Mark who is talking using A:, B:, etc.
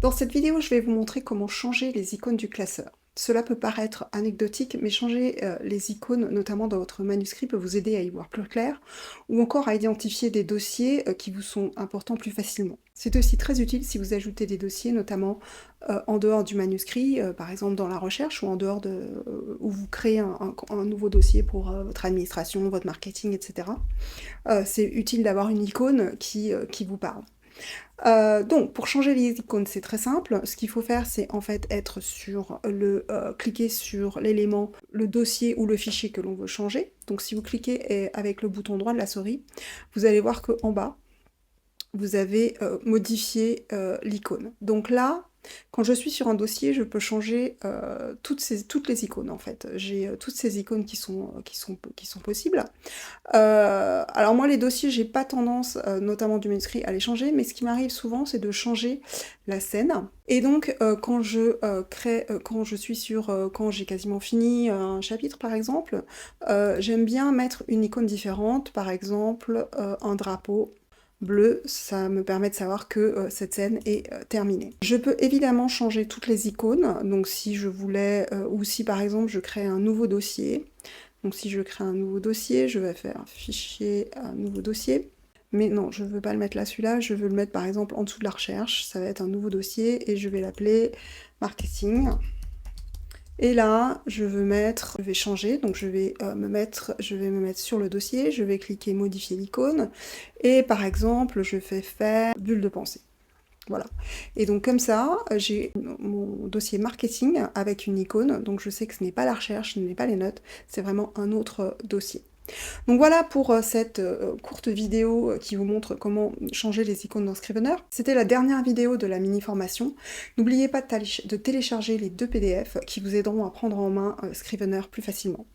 A: Dans cette vidéo, je vais vous montrer comment changer les icônes du classeur. Cela peut paraître anecdotique, mais changer les icônes, notamment dans votre manuscrit, peut vous aider à y voir plus clair, ou encore à identifier des dossiers qui vous sont importants plus facilement. C'est aussi très utile si vous ajoutez des dossiers, notamment en dehors du manuscrit, par exemple dans la recherche, ou en dehors de où vous créez un nouveau dossier pour votre administration, votre marketing, etc. C'est utile d'avoir une icône qui vous parle. Donc, pour changer les icônes, c'est très simple. Ce qu'il faut faire, c'est en fait être sur cliquer sur l'élément, le dossier ou le fichier que l'on veut changer. Donc, si vous cliquez avec le bouton droit de la souris, vous allez voir qu'en bas, vous avez modifié l'icône. Donc là, quand je suis sur un dossier, je peux changer toutes les icônes en fait. J'ai toutes ces icônes qui sont possibles. Alors moi les dossiers, j'ai pas tendance, notamment du manuscrit, à les changer, mais ce qui m'arrive souvent, c'est de changer la scène. Et donc quand je suis sur, quand j'ai quasiment fini un chapitre par exemple, j'aime bien mettre une icône différente, par exemple un drapeau bleu, ça me permet de savoir que cette scène est terminée. Je peux évidemment changer toutes les icônes, donc si je voulais, ou si par exemple je crée un nouveau dossier, donc si je crée un nouveau dossier, je vais faire un fichier, un nouveau dossier. Mais non, je ne veux pas le mettre là, celui-là, je veux le mettre par exemple en dessous de la recherche. Ça va être un nouveau dossier et je vais l'appeler marketing. Et là, je vais changer, donc je vais me mettre sur le dossier, je vais cliquer modifier l'icône, et par exemple, je fais faire bulle de pensée. Voilà. Et donc comme ça, j'ai mon dossier marketing avec une icône, donc je sais que ce n'est pas la recherche, ce n'est pas les notes, c'est vraiment un autre dossier. Donc voilà pour cette courte vidéo qui vous montre comment changer les icônes dans Scrivener. C'était la dernière vidéo de la mini-formation. N'oubliez pas de télécharger les 2 PDF qui vous aideront à prendre en main Scrivener plus facilement.